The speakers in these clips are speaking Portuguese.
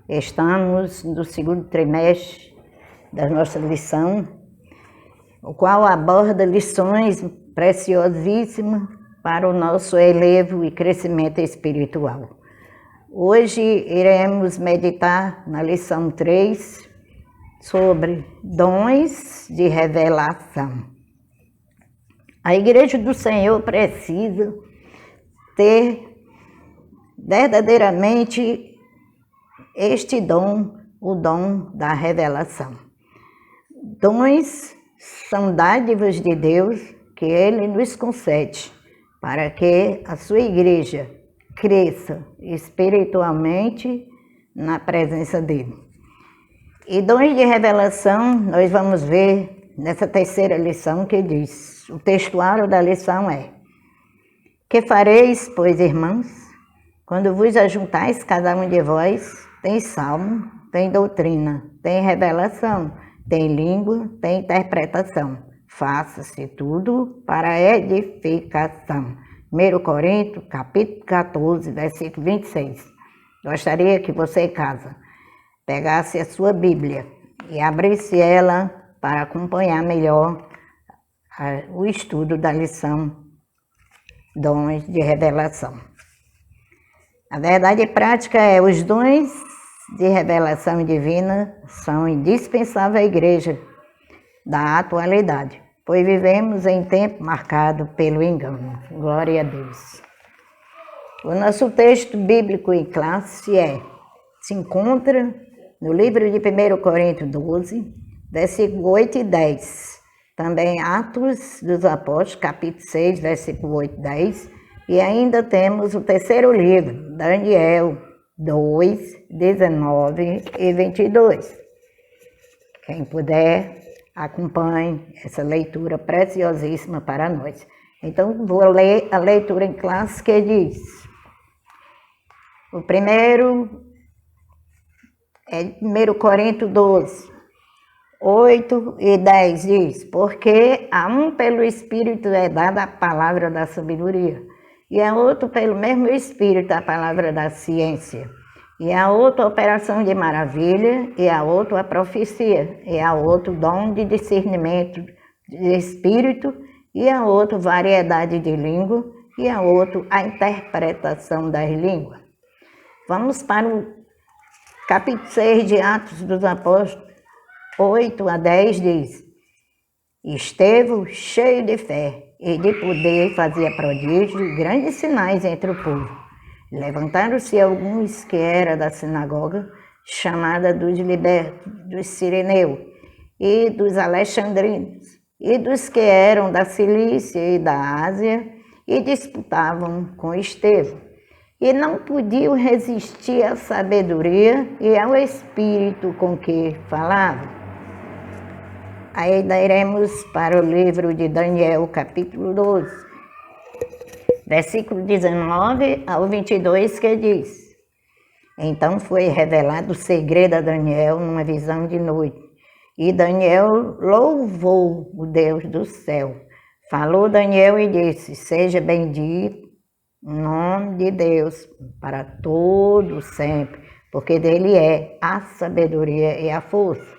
Estamos no segundo trimestre da nossa lição, o qual aborda lições preciosíssimas para o nosso elevo e crescimento espiritual. Hoje iremos meditar na lição 3 sobre dons de revelação. A Igreja do Senhor precisa ter verdadeiramente este dom, o dom da revelação. Dons são dádivas de Deus que Ele nos concede para que a sua igreja cresça espiritualmente na presença dEle. E dons de revelação nós vamos ver nessa terceira lição que diz, o textuário da lição é: que fareis, pois, irmãos, quando vos ajuntais cada um de vós, tem salmo, tem doutrina, tem revelação, tem língua, tem interpretação. Faça-se tudo para edificação. 1 Coríntios, capítulo 14, versículo 26. Gostaria que você, em casa, pegasse a sua Bíblia e abrisse ela para acompanhar melhor o estudo da lição Dons de Revelação. A verdade prática é: os dons de revelação divina são indispensáveis à igreja da atualidade, pois vivemos em tempo marcado pelo engano. Glória a Deus. O nosso texto bíblico em classe se encontra no livro de 1 Coríntios 12, versículo 8 e 10. Também Atos dos Apóstolos, capítulo 6, versículo 8 e 10. E ainda temos o terceiro livro, Daniel 2, 19 e 22. Quem puder, acompanhe essa leitura preciosíssima para nós. Então, vou ler a leitura em classe que diz: o primeiro é 1 Coríntios 12, 8 e 10 diz: porque a um pelo Espírito é dada a palavra da sabedoria, e a outro pelo mesmo Espírito a palavra da ciência, e a outro a operação de maravilha, e a outro a profecia, e a outro dom de discernimento de espírito, e a outro variedade de língua, e a outro a interpretação das línguas. Vamos para o capítulo 6 de Atos dos Apóstolos, 8 a 10 diz: Estevão, cheio de fé e de poder, fazia prodígios e grandes sinais entre o povo. Levantaram-se alguns que eram da sinagoga, chamada dos Cireneus, e dos Alexandrinos, e dos que eram da Cilícia e da Ásia, e disputavam com Estevão. E não podiam resistir à sabedoria e ao espírito com que falavam. Ainda iremos para o livro de Daniel, capítulo 12, versículo 19 ao 22, que diz: Então foi revelado o segredo a Daniel numa visão de noite. E Daniel louvou o Deus do céu. Falou Daniel e disse: Seja bendito o nome de Deus para todo sempre, porque dele é a sabedoria e a força.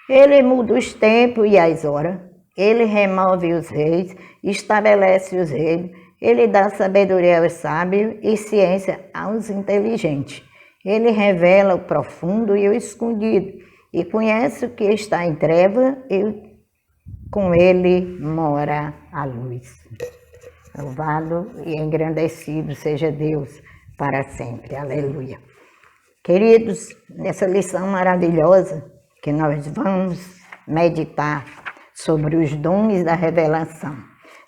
Ele muda os tempos e as horas, ele remove os reis, estabelece os reinos, ele dá sabedoria aos sábios e ciência aos inteligentes. Ele revela o profundo e o escondido, e conhece o que está em trevas, e com ele mora a luz. Louvado e engrandecido seja Deus para sempre. Aleluia. Queridos, nessa lição maravilhosa que nós vamos meditar sobre os dons da revelação.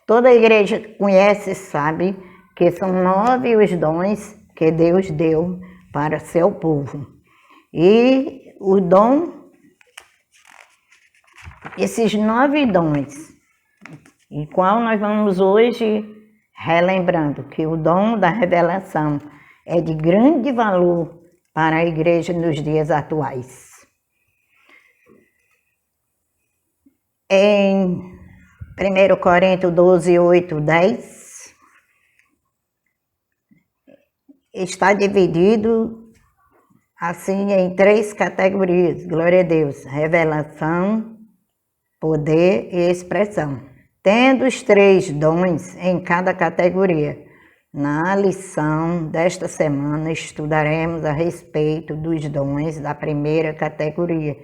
Toda a igreja conhece e sabe que são 9 os dons que Deus deu para seu povo. E o dom, esses 9 dons, em qual nós vamos hoje relembrando que o dom da revelação é de grande valor para a igreja nos dias atuais. Em 1 Coríntios 12, 8, 10, está dividido assim em 3 categorias, glória a Deus, revelação, poder e expressão. Tendo os 3 dons em cada categoria. Na lição desta semana estudaremos a respeito dos dons da primeira categoria,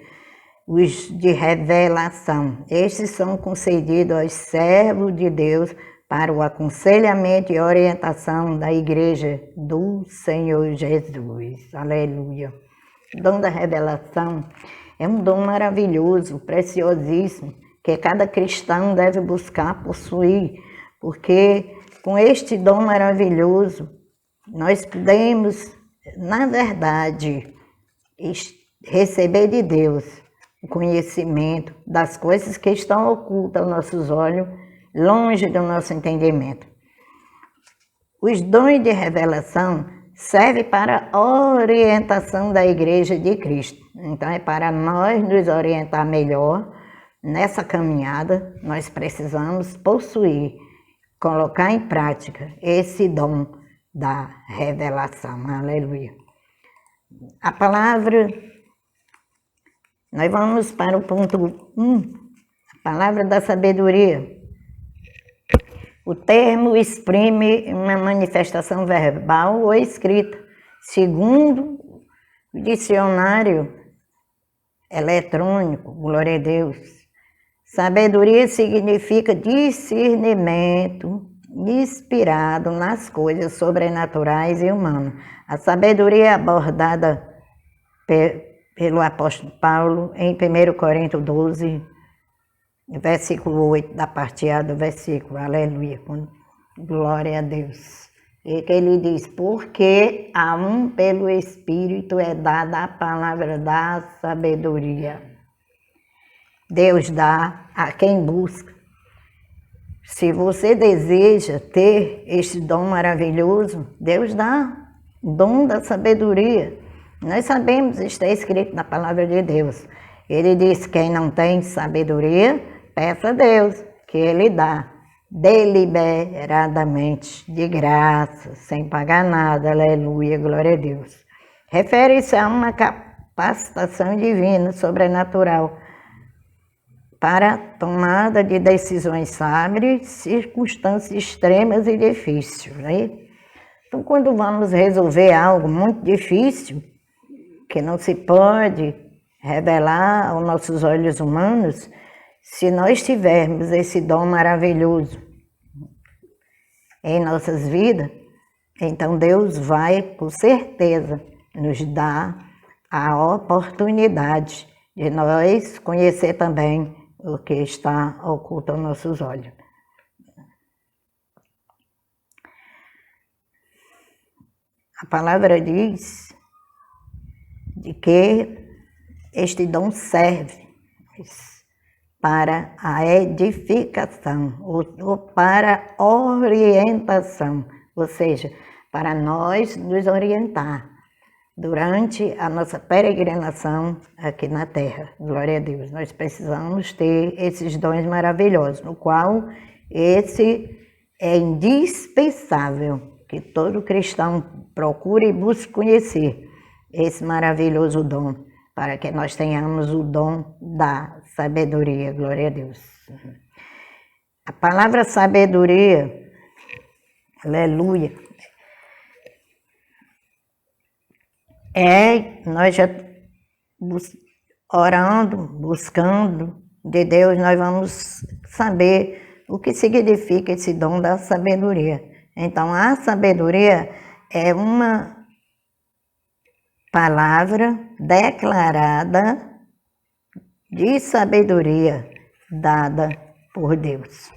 os de revelação. Estes são concedidos aos servos de Deus para o aconselhamento e orientação da Igreja do Senhor Jesus. Aleluia. O dom da revelação é um dom maravilhoso, preciosíssimo, que cada cristão deve buscar possuir, porque com este dom maravilhoso nós podemos, na verdade, receber de Deus o conhecimento das coisas que estão ocultas aos nossos olhos, longe do nosso entendimento. Os dons de revelação servem para a orientação da Igreja de Cristo. Então é para nós nos orientar melhor nessa caminhada, nós precisamos possuir, colocar em prática esse dom da revelação. Aleluia. A palavra, nós vamos para o ponto 1, a palavra da sabedoria. O termo exprime uma manifestação verbal ou escrita, segundo o dicionário eletrônico, glória a Deus. Sabedoria significa discernimento inspirado nas coisas sobrenaturais e humanas. A sabedoria é abordada pelo apóstolo Paulo em 1 Coríntios 12, versículo 8, da parte A do versículo, aleluia, glória a Deus. E que ele diz, porque a um pelo Espírito é dada a palavra da sabedoria. Deus dá a quem busca. Se você deseja ter este dom maravilhoso, Deus dá o dom da sabedoria. Nós sabemos, está escrito na palavra de Deus. Ele diz, quem não tem sabedoria, peça a Deus, que Ele dá deliberadamente, de graça, sem pagar nada, aleluia, glória a Deus. Refere-se a uma capacitação divina, sobrenatural, para a tomada de decisões sábias, circunstâncias extremas e difíceis. Né? Então, quando vamos resolver algo muito difícil, que não se pode revelar aos nossos olhos humanos, se nós tivermos esse dom maravilhoso em nossas vidas, então Deus vai, com certeza, nos dar a oportunidade de nós conhecer também o que está oculto aos nossos olhos. A palavra diz de que este dom serve para a edificação ou para orientação, ou seja, para nós nos orientar durante a nossa peregrinação aqui na Terra. Glória a Deus. Nós precisamos ter esses dons maravilhosos, no qual esse é indispensável que todo cristão procure e busque conhecer esse maravilhoso dom, para que nós tenhamos o dom da sabedoria, glória a Deus. A palavra sabedoria, aleluia, nós já orando, buscando de Deus, nós vamos saber o que significa esse dom da sabedoria. Então, a sabedoria é uma palavra declarada de sabedoria dada por Deus.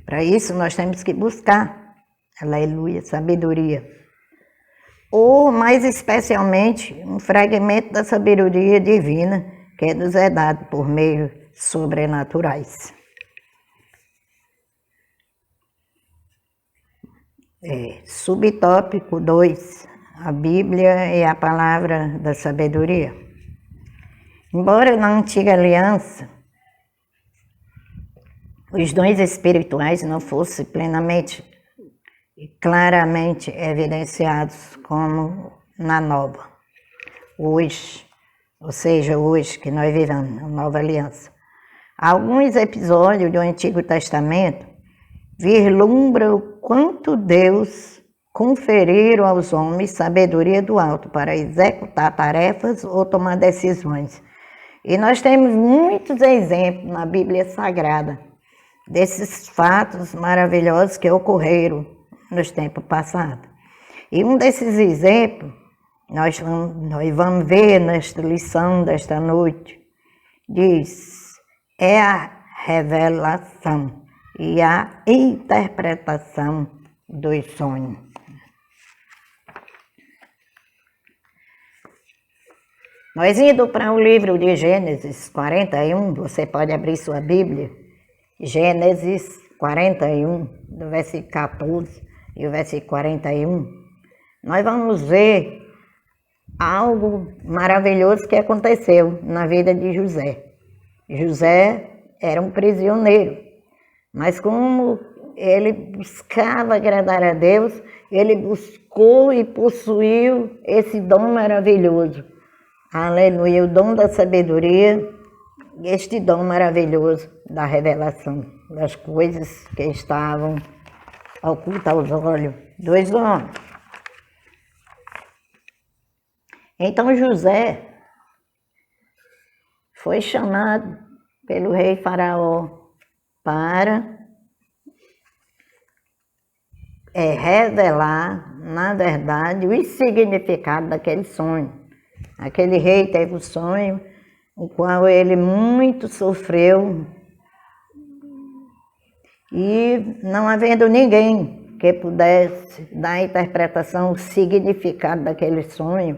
Para isso nós temos que buscar, aleluia, sabedoria. Ou mais especialmente um fragmento da sabedoria divina que nos é dado por meios sobrenaturais. Subtópico 2. A Bíblia e a palavra da sabedoria. Embora na antiga aliança os dons espirituais não fossem plenamente e claramente evidenciados como na nova. hoje, ou seja, hoje que nós vivemos a nova aliança. Alguns episódios do Antigo Testamento vislumbram o quanto Deus conferiram aos homens sabedoria do alto para executar tarefas ou tomar decisões. E nós temos muitos exemplos na Bíblia Sagrada desses fatos maravilhosos que ocorreram nos tempos passados. E um desses exemplos, nós vamos ver nesta lição desta noite, diz, é a revelação e a interpretação dos sonhos. Nós indo para o livro de Gênesis 41, você pode abrir sua Bíblia, Gênesis 41, do versículo 14 e o versículo 41, nós vamos ver algo maravilhoso que aconteceu na vida de José. José era um prisioneiro, mas como ele buscava agradar a Deus, ele buscou e possuiu esse dom maravilhoso. Aleluia, o dom da sabedoria, este dom maravilhoso da revelação das coisas que estavam ocultas aos olhos dos homens. Então José foi chamado pelo rei Faraó para revelar, na verdade, o significado daquele sonho. Aquele rei teve um sonho, o qual ele muito sofreu, e não havendo ninguém que pudesse dar a interpretação, o significado daquele sonho,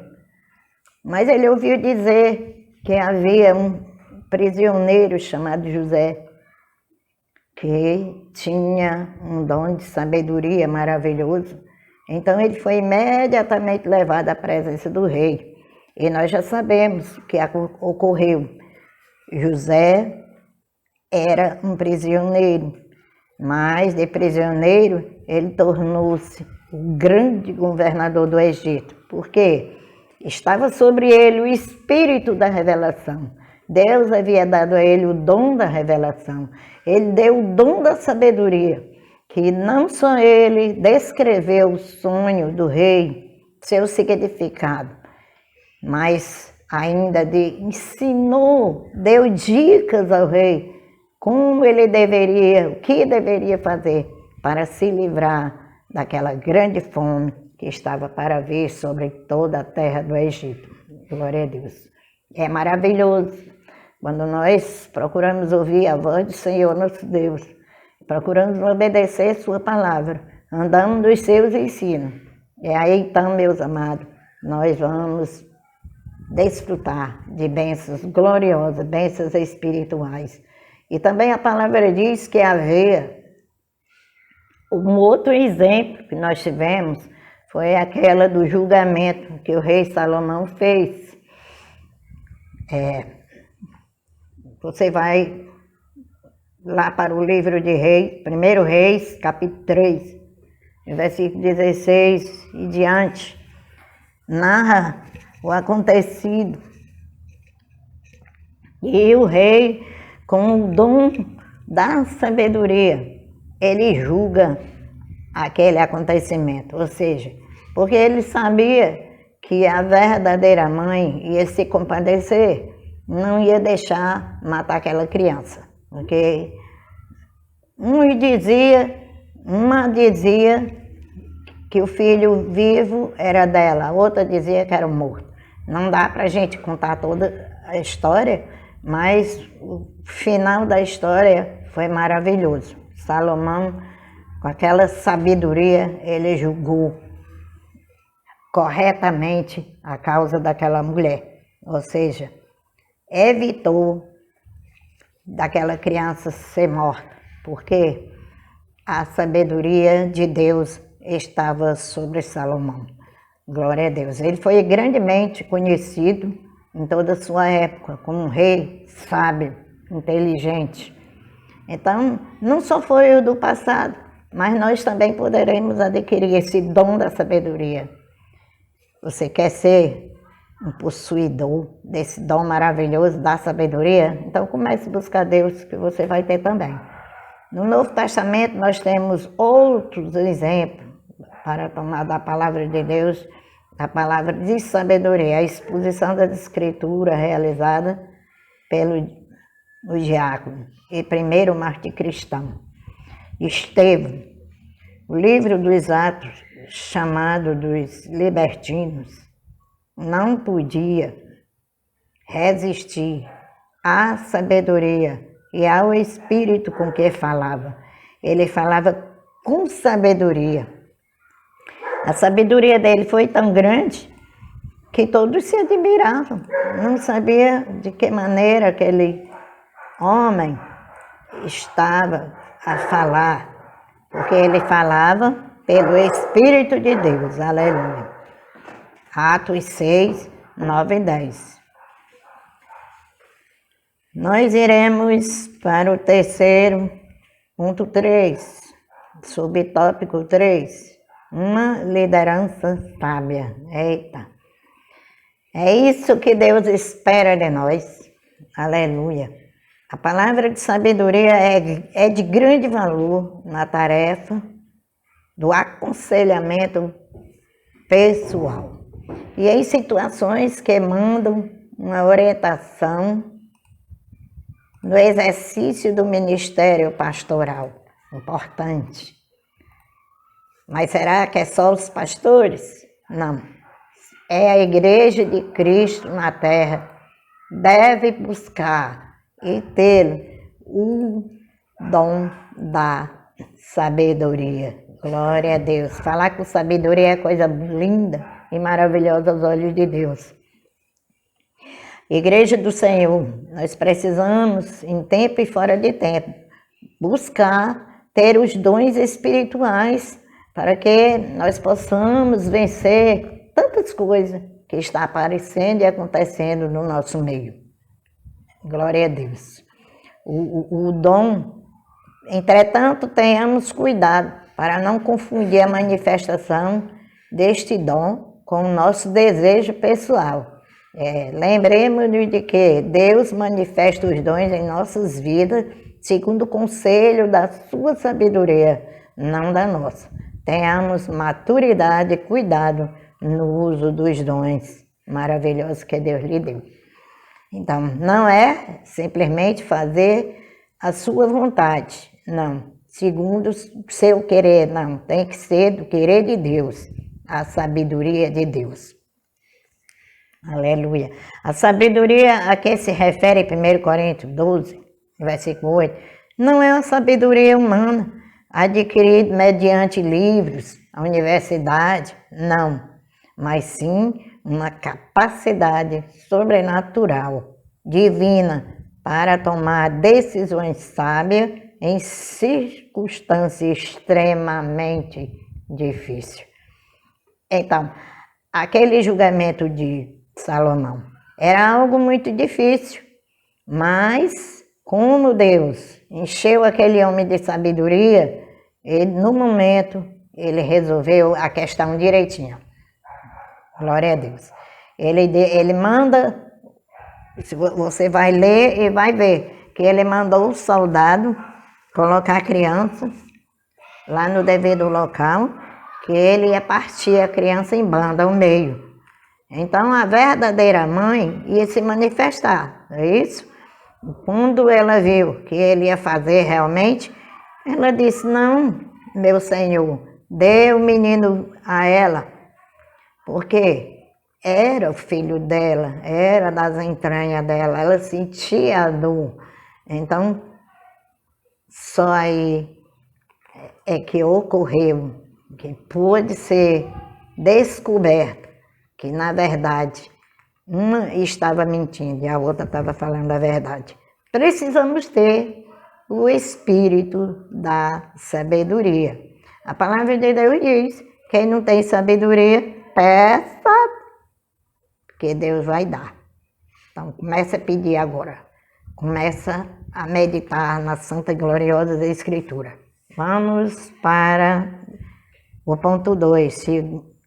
mas ele ouviu dizer que havia um prisioneiro chamado José, que tinha um dom de sabedoria maravilhoso. Então ele foi imediatamente levado à presença do rei. E nós já sabemos o que ocorreu. José era um prisioneiro, mas de prisioneiro ele tornou-se o grande governador do Egito. Por quê? Estava sobre ele o espírito da revelação. Deus havia dado a ele o dom da revelação. Ele deu o dom da sabedoria, que não só ele descreveu o sonho do rei, seu significado, mas ainda ensinou, deu dicas ao rei como ele deveria, o que deveria fazer para se livrar daquela grande fome que estava para vir sobre toda a terra do Egito. Glória a Deus. É maravilhoso quando nós procuramos ouvir a voz do Senhor nosso Deus, procuramos obedecer sua palavra, andamos nos seus ensinos. É aí então, meus amados, nós vamos desfrutar de bênçãos gloriosas, bênçãos espirituais. E também a palavra diz que havia um outro exemplo que nós tivemos, foi aquela do julgamento que o rei Salomão fez. Você vai lá para o livro de Reis, 1 Reis, capítulo 3, versículo 16 e diante, narra o acontecido. E o rei, com o dom da sabedoria, ele julga aquele acontecimento, ou seja, porque ele sabia que a verdadeira mãe ia se compadecer, não ia deixar matar aquela criança, ok? Uma dizia que o filho vivo era dela, a outra dizia que era morto. Não dá para a gente contar toda a história, mas o final da história foi maravilhoso. Salomão, com aquela sabedoria, ele julgou corretamente a causa daquela mulher, ou seja, evitou daquela criança ser morta, porque a sabedoria de Deus estava sobre Salomão. Glória a Deus. Ele foi grandemente conhecido em toda a sua época como um rei sábio, inteligente. Então, não só foi o do passado, mas nós também poderemos adquirir esse dom da sabedoria. Você quer ser um possuidor desse dom maravilhoso da sabedoria, então comece a buscar Deus, que você vai ter também. No Novo Testamento nós temos outros exemplos para tomar da palavra de Deus, a palavra de sabedoria, a exposição das escrituras realizada pelo diácono e primeiro mártir cristão, Estevão. O livro dos Atos, chamado dos libertinos, não podia resistir à sabedoria e ao espírito com que falava. Ele falava com sabedoria. A sabedoria dele foi tão grande que todos se admiravam. Não sabia de que maneira aquele homem estava a falar, porque ele falava pelo Espírito de Deus. Aleluia. Atos 6, 9 e 10. Nós iremos para o terceiro, ponto 3, subtópico 3. Uma liderança sábia. Eita! É isso que Deus espera de nós. Aleluia! A palavra de sabedoria é de grande valor na tarefa do aconselhamento pessoal. E em situações que mandam uma orientação no exercício do ministério pastoral. Importante. Mas será que é só os pastores? Não. É a Igreja de Cristo na Terra. Deve buscar e ter o dom da sabedoria. Glória a Deus. Falar com sabedoria é coisa linda e maravilhosa aos olhos de Deus. Igreja do Senhor, nós precisamos, em tempo e fora de tempo, buscar ter os dons espirituais para que nós possamos vencer tantas coisas que estão aparecendo e acontecendo no nosso meio. Glória a Deus. O dom, entretanto, tenhamos cuidado para não confundir a manifestação deste dom com o nosso desejo pessoal. Lembremos-nos de que Deus manifesta os dons em nossas vidas segundo o conselho da sua sabedoria, não da nossa. Tenhamos maturidade e cuidado no uso dos dons maravilhosos que Deus lhe deu. Então, não é simplesmente fazer a sua vontade, não. Segundo o seu querer, não. Tem que ser do querer de Deus, a sabedoria de Deus. Aleluia. A sabedoria a que se refere 1 Coríntios 12, versículo 8, não é uma sabedoria humana, adquirida mediante livros, a universidade, não, mas sim uma capacidade sobrenatural, divina, para tomar decisões sábias em circunstâncias extremamente difíceis. Então, aquele julgamento de Salomão era algo muito difícil, mas como Deus encheu aquele homem de sabedoria, no momento ele resolveu a questão direitinho. Glória a Deus. Ele manda, você vai ler e vai ver, que ele mandou o soldado colocar a criança lá no devido local, que ele ia partir a criança em banda ao meio. Então a verdadeira mãe ia se manifestar, é isso? Quando ela viu que ele ia fazer realmente, ela disse, não, meu Senhor, dê o menino a ela, porque era o filho dela, era das entranhas dela, ela sentia a dor. Então, só aí é que ocorreu, que pôde ser descoberto, que na verdade uma estava mentindo e a outra estava falando a verdade. Precisamos ter o espírito da sabedoria. A palavra de Deus diz, quem não tem sabedoria, peça, porque Deus vai dar. Então começa a pedir agora. Começa a meditar na Santa e Gloriosa Escritura. Vamos para o ponto 2,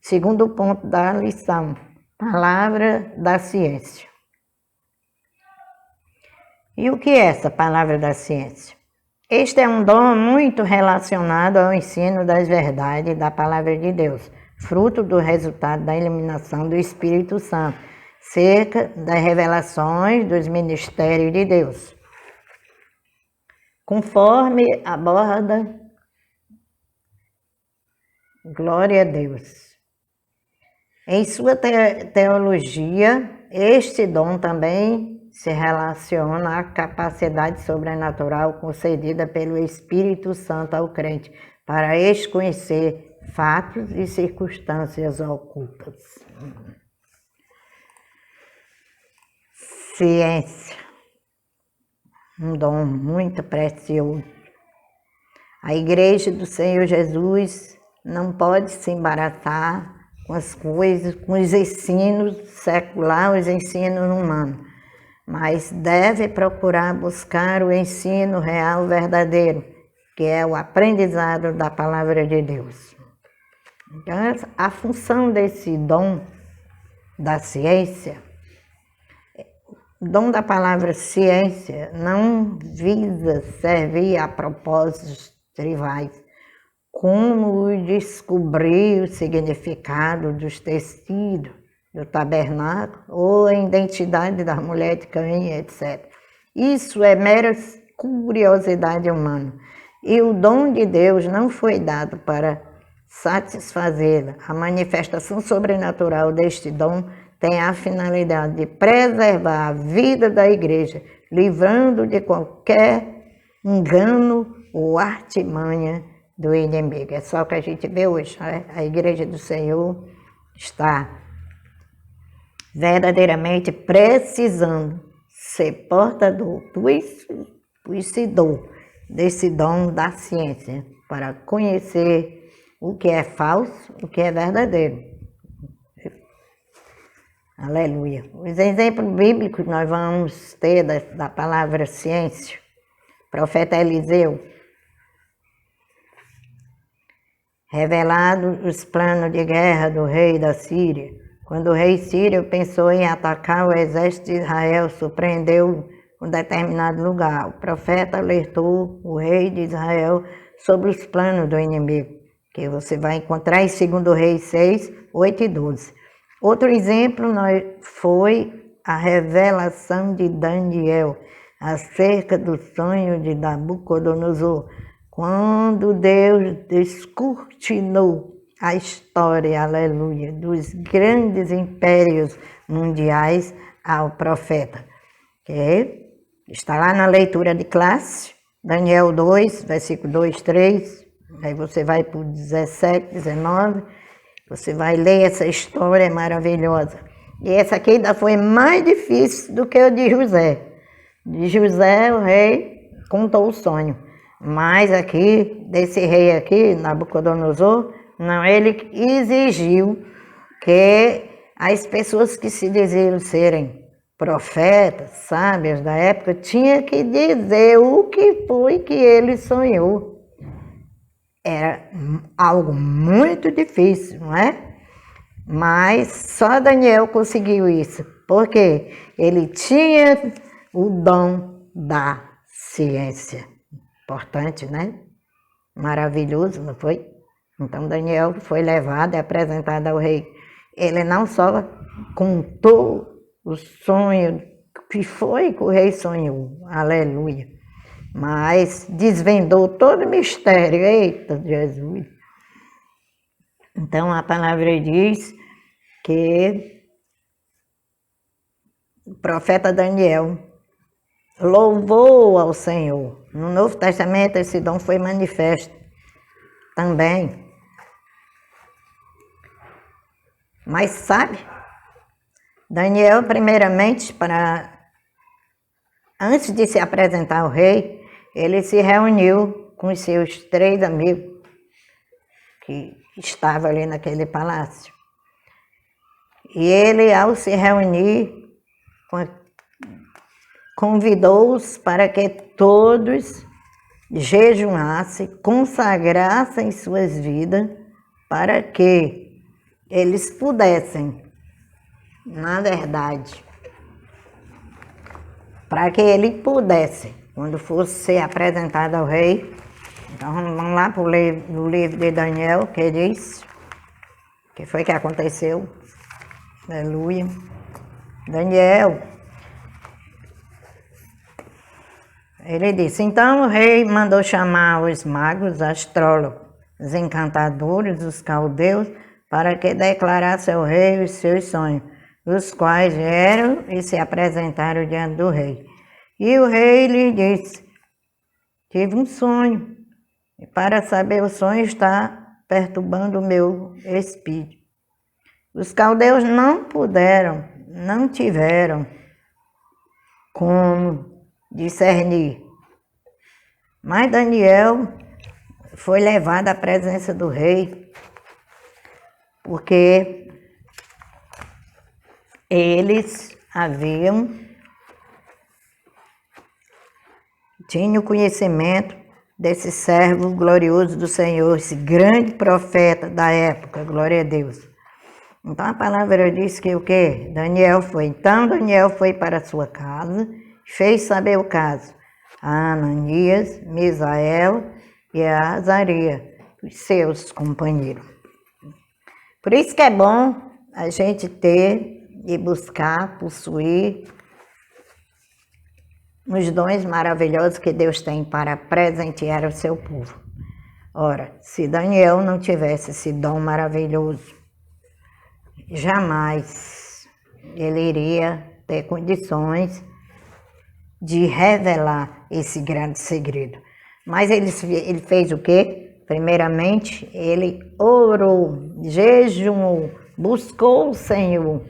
segundo ponto da lição. Palavra da ciência. E o que é essa palavra da ciência? Este é um dom muito relacionado ao ensino das verdades da palavra de Deus, fruto do resultado da iluminação do Espírito Santo, cerca das revelações dos ministérios de Deus. Conforme aborda, glória a Deus. Em sua teologia, este dom também se relaciona à capacidade sobrenatural concedida pelo Espírito Santo ao crente para desconhecer fatos e circunstâncias ocultas. Ciência, um dom muito precioso. A Igreja do Senhor Jesus não pode se embaraçar com as coisas, com os ensinos seculares, os ensinos humanos, mas deve procurar buscar o ensino real verdadeiro, que é o aprendizado da palavra de Deus. Então, a função desse dom da ciência, o dom da palavra ciência não visa servir a propósitos tribais, como descobrir o significado dos tecidos do tabernáculo ou a identidade da mulher de Caim, etc. Isso é mera curiosidade humana. E o dom de Deus não foi dado para satisfazê-la. A manifestação sobrenatural deste dom tem a finalidade de preservar a vida da igreja, livrando de qualquer engano ou artimanha do inimigo. É só o que a gente vê hoje, né? A Igreja do Senhor está verdadeiramente precisando ser portador, possuidor desse dom da ciência, para conhecer o que é falso, o que é verdadeiro. Aleluia. Os exemplos bíblicos que nós vamos ter da palavra ciência, profeta Eliseu, revelado os planos de guerra do rei da Síria. Quando o rei sírio pensou em atacar o exército de Israel, surpreendeu um determinado lugar. O profeta alertou o rei de Israel sobre os planos do inimigo, que você vai encontrar em 2 Reis 6, 8 e 12. Outro exemplo foi a revelação de Daniel acerca do sonho de Nabucodonosor, quando Deus descortinou a história, aleluia, dos grandes impérios mundiais ao profeta. Que está lá na leitura de classe, Daniel 2, versículo 2, 3, aí você vai para o 17, 19, você vai ler essa história maravilhosa. E essa aqui ainda foi mais difícil do que o de José. De José, o rei contou o sonho. Mas aqui, desse rei aqui, Nabucodonosor, não, ele exigiu que as pessoas que se diziam serem profetas, sábias da época, tinham que dizer o que foi que ele sonhou. Era algo muito difícil, não é? Mas só Daniel conseguiu isso, porque ele tinha o dom da ciência. Importante, né? Maravilhoso, não foi? Então Daniel foi levado e apresentado ao rei. Ele não só contou o sonho que foi que o rei sonhou, aleluia, mas desvendou todo o mistério. Eita, Jesus! Então a palavra diz que o profeta Daniel louvou ao Senhor. No Novo Testamento esse dom foi manifesto também. Mas sabe, Daniel primeiramente, antes de se apresentar ao rei, ele se reuniu com os seus 3 amigos que estavam ali naquele palácio. E ele, ao se reunir, convidou-os para que todos jejuassem, consagrassem suas vidas, para que eles pudessem na verdade, para que ele pudesse, quando fosse ser apresentado ao rei. Então vamos lá para o livro de Daniel, que diz, que foi que aconteceu, aleluia. Daniel, ele disse, então o rei mandou chamar os magos, astrólogos, os encantadores, os caldeus, para que declarasse ao rei os seus sonhos, os quais vieram e se apresentaram diante do rei. E o rei lhe disse, tive um sonho, e para saber o sonho está perturbando o meu espírito. Os caldeus não tiveram como discernir. Mas Daniel foi levado à presença do rei, porque eles tinham conhecimento desse servo glorioso do Senhor, esse grande profeta da época, glória a Deus. Então a palavra diz que o quê? Daniel foi para a sua casa, fez saber o caso a Ananias, Misael e a Azarias, os seus companheiros. Por isso que é bom a gente ter e buscar, possuir os dons maravilhosos que Deus tem para presentear o seu povo. Ora, se Daniel não tivesse esse dom maravilhoso, jamais ele iria ter condições de revelar esse grande segredo. Mas ele fez o quê? Primeiramente, ele orou, jejuou, buscou o Senhor.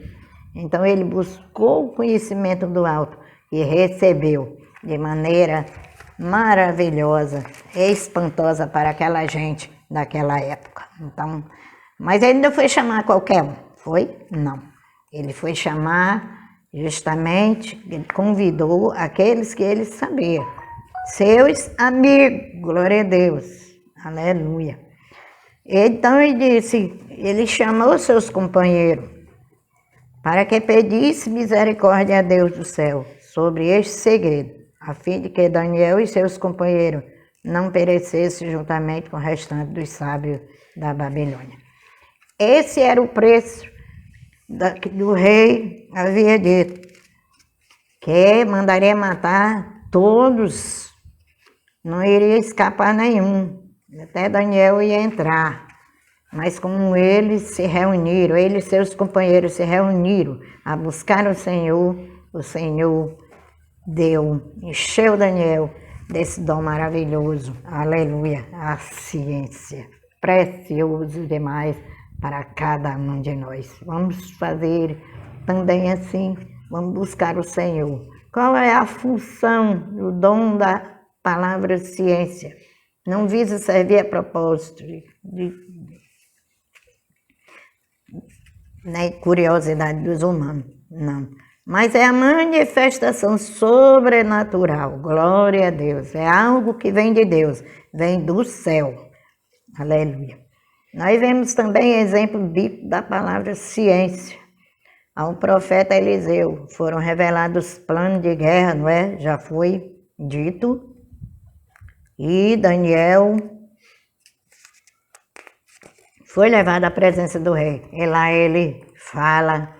Então ele buscou o conhecimento do alto e recebeu de maneira maravilhosa, espantosa para aquela gente daquela época. Então, mas ele não foi chamar qualquer um, foi? Não. Ele foi chamar justamente, ele convidou aqueles que ele sabia, seus amigos, glória a Deus, aleluia. Então ele chamou seus companheiros para que pedisse misericórdia a Deus do céu sobre este segredo, a fim de que Daniel e seus companheiros não perecessem juntamente com o restante dos sábios da Babilônia. Esse era o preço do rei havia dito, que mandaria matar todos, não iria escapar nenhum, até Daniel ia entrar. Mas como eles se reuniram, ele e seus companheiros se reuniram a buscar o Senhor encheu Daniel desse dom maravilhoso, aleluia, a ciência, precioso demais para cada um de nós. Vamos fazer também assim, vamos buscar o Senhor. Qual é a função do dom da palavra ciência? Não visa servir a propósito de curiosidade dos humanos, não. Mas é a manifestação sobrenatural, glória a Deus. É algo que vem de Deus, vem do céu, aleluia. Nós vemos também exemplo bíblico da palavra ciência. Ao profeta Eliseu foram revelados planos de guerra, não é? Já foi dito. E Daniel foi levado à presença do rei. E lá ele fala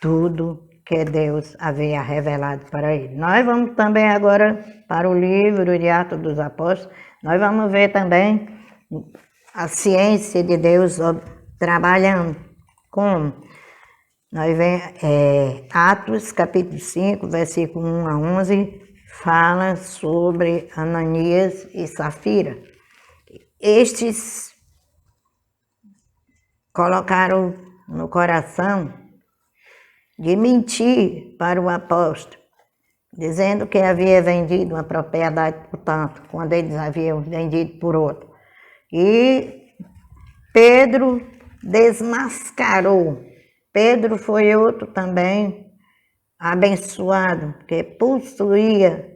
tudo que Deus havia revelado para ele. Nós vamos também agora para o livro de Atos dos Apóstolos. Nós vamos ver também a ciência de Deus trabalhando. Como? Nós vemos Atos capítulo 5, versículo 1 a 11, fala sobre Ananias e Safira. Estes colocaram no coração de mentir para o apóstolo, dizendo que havia vendido uma propriedade por tanto, quando eles haviam vendido por outro. E Pedro desmascarou. Pedro foi outro também abençoado, que possuía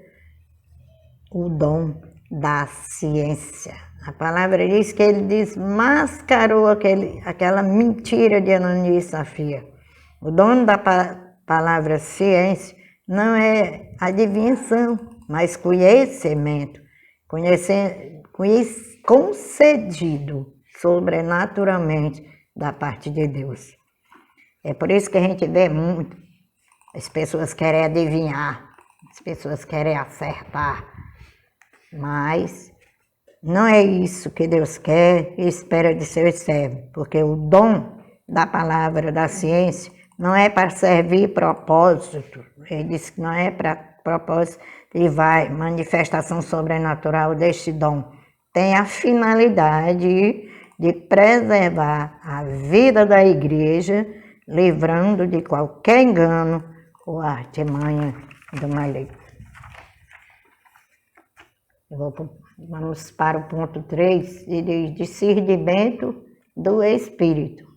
o dom da ciência. A palavra diz que ele desmascarou aquela mentira de Ananias e Safira. O dono da palavra ciência não é adivinhação, mas conhecimento, concedido sobrenaturalmente da parte de Deus. É por isso que a gente vê muito, as pessoas querem adivinhar, as pessoas querem acertar, mas não é isso que Deus quer e espera de seus servos, porque o dom da palavra da ciência não é para servir propósito, ele disse que não é para propósito e manifestação sobrenatural deste dom. Tem a finalidade de preservar a vida da igreja, livrando de qualquer engano ou artimanha do maligno. Vamos para o ponto 3, discernimento do Espírito.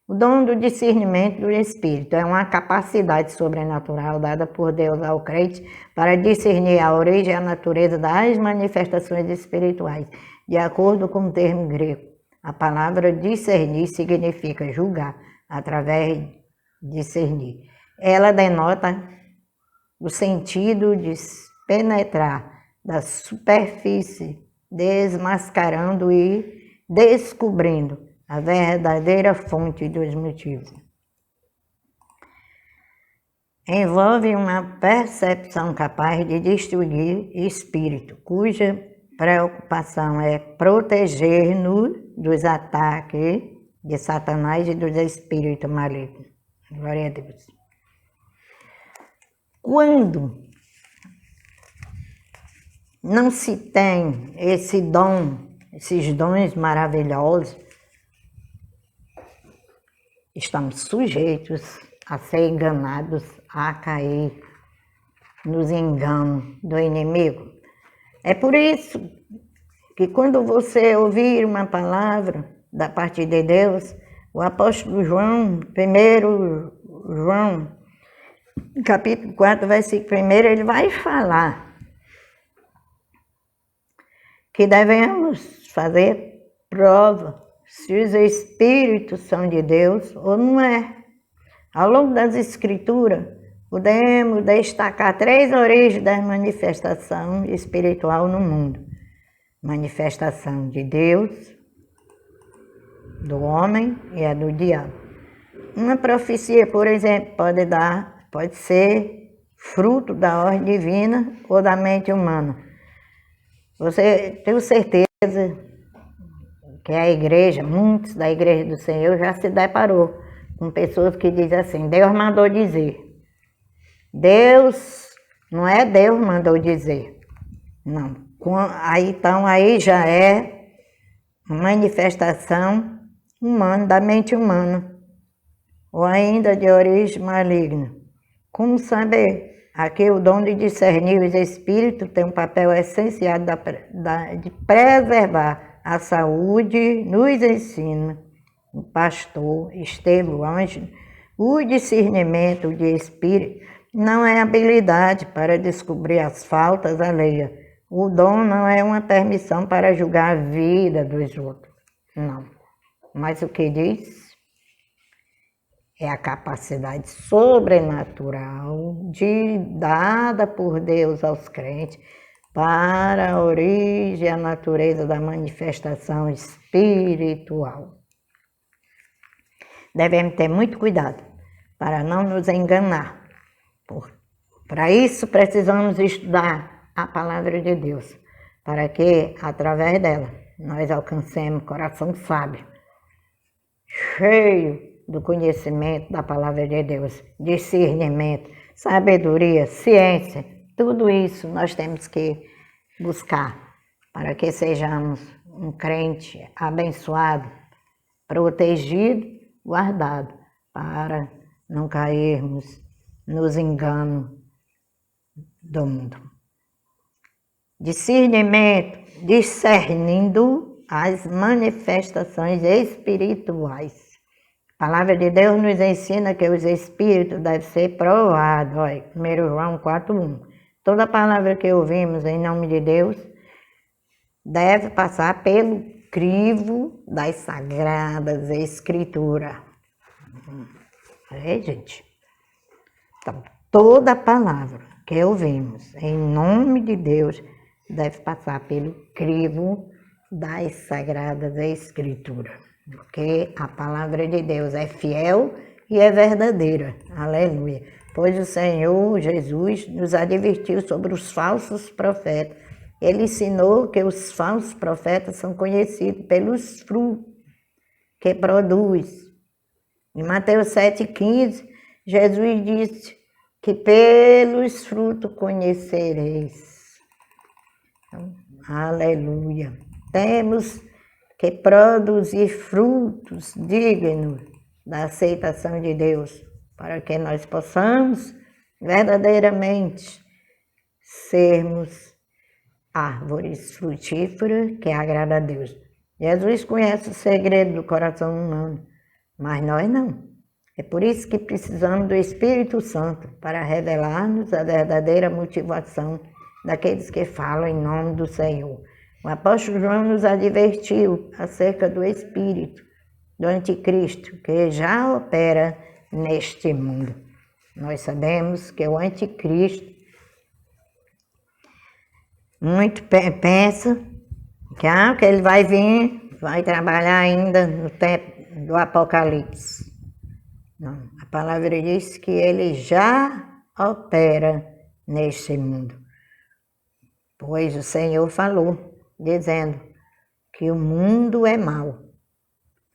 O dom do discernimento do Espírito é uma capacidade sobrenatural dada por Deus ao crente para discernir a origem e a natureza das manifestações espirituais, de acordo com o termo grego. A palavra discernir significa julgar, através de discernir. Ela denota o sentido de penetrar da superfície, desmascarando e descobrindo a verdadeira fonte dos motivos. Envolve uma percepção capaz de distinguir espírito, cuja preocupação é proteger-nos dos ataques de Satanás e dos espíritos malignos. Glória a Deus. Quando não se tem esse dom, esses dons maravilhosos, estamos sujeitos a ser enganados, a cair nos enganos do inimigo. É por isso que quando você ouvir uma palavra da parte de Deus, o apóstolo João, 1 João, capítulo 4, versículo 1, ele vai falar que devemos fazer prova se os espíritos são de Deus ou não é. Ao longo das escrituras, podemos destacar 3 origens da manifestação espiritual no mundo. Manifestação de Deus, do homem e a do diabo. Uma profecia, por exemplo, pode ser fruto da ordem divina ou da mente humana. Você tem certeza que a igreja, muitos da igreja do Senhor já se deparou com pessoas que dizem assim, Deus mandou dizer. Deus, não é Deus mandou dizer. Não. Aí já é uma manifestação humana, da mente humana, ou ainda de origem maligna. Como saber? Aqui o dom de discernir os espíritos tem um papel essencial de preservar a saúde, nos ensina o pastor Estevão Ângelo. O discernimento de espírito não é habilidade para descobrir as faltas alheias. O dom não é uma permissão para julgar a vida dos outros, não. Mas o que diz? É a capacidade sobrenatural dada por Deus aos crentes para a origem e a natureza da manifestação espiritual. Devemos ter muito cuidado para não nos enganar. Para isso precisamos estudar a palavra de Deus, para que através dela nós alcancemos coração sábio, cheio do conhecimento da palavra de Deus, discernimento, sabedoria, ciência, tudo isso nós temos que buscar para que sejamos um crente abençoado, protegido, guardado, para não cairmos nos enganos do mundo. Discernindo as manifestações espirituais. A palavra de Deus nos ensina que os espíritos devem ser provados. Olha, 1 João 4:1. Toda palavra que ouvimos em nome de Deus deve passar pelo crivo das sagradas escrituras. Gente? Então, toda palavra que ouvimos em nome de Deus deve passar pelo crivo das Sagradas Escrituras, porque a palavra de Deus é fiel e é verdadeira. Aleluia. Pois o Senhor Jesus nos advertiu sobre os falsos profetas. Ele ensinou que os falsos profetas são conhecidos pelos frutos que produz. Em Mateus 7,15, Jesus disse que pelos frutos conhecereis. Então, aleluia. Temos que produzir frutos dignos da aceitação de Deus, para que nós possamos verdadeiramente sermos árvores frutíferas que agradam a Deus. Jesus conhece o segredo do coração humano, mas nós não. É por isso que precisamos do Espírito Santo para revelar-nos a verdadeira motivação daqueles que falam em nome do Senhor. O apóstolo João nos advertiu acerca do Espírito, do Anticristo, que já opera neste mundo. Nós sabemos que o Anticristo muito pensa que ele vai vir, vai trabalhar ainda no tempo do Apocalipse. Não, a palavra diz que ele já opera neste mundo. Pois o Senhor falou, dizendo que o mundo é mau.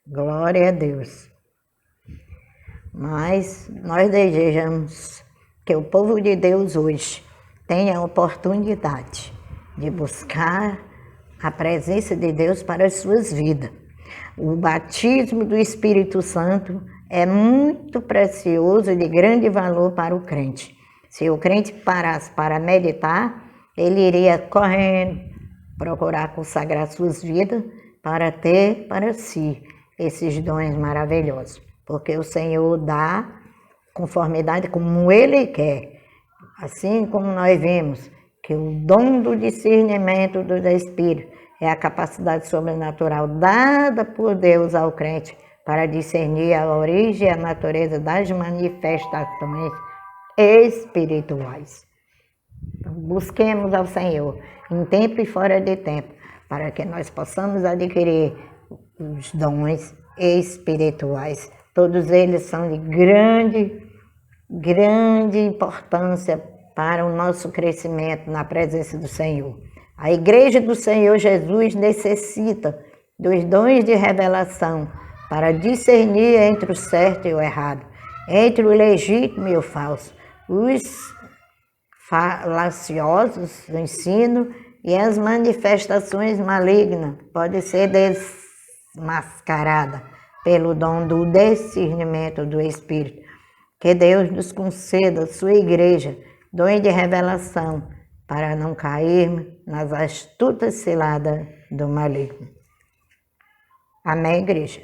Glória a Deus. Mas nós desejamos que o povo de Deus hoje tenha a oportunidade de buscar a presença de Deus para as suas vidas. O batismo do Espírito Santo é muito precioso e de grande valor para o crente. Se o crente parasse para meditar, ele iria correndo, procurar consagrar suas vidas para ter para si esses dons maravilhosos. Porque o Senhor dá conformidade como Ele quer. Assim como nós vimos que o dom do discernimento do Espírito é a capacidade sobrenatural dada por Deus ao crente para discernir a origem e a natureza das manifestações espirituais. Então, busquemos ao Senhor em tempo e fora de tempo, para que nós possamos adquirir os dons espirituais. Todos eles são de grande importância para o nosso crescimento na presença do Senhor. A Igreja do Senhor Jesus necessita dos dons de revelação para discernir entre o certo e o errado, entre o legítimo e o falso, os falaciosos do ensino e as manifestações malignas podem ser desmascaradas pelo dom do discernimento do Espírito. Que Deus nos conceda, sua Igreja, dom de revelação, para não cairmos nas astutas ciladas do maligno. Amém, Igreja?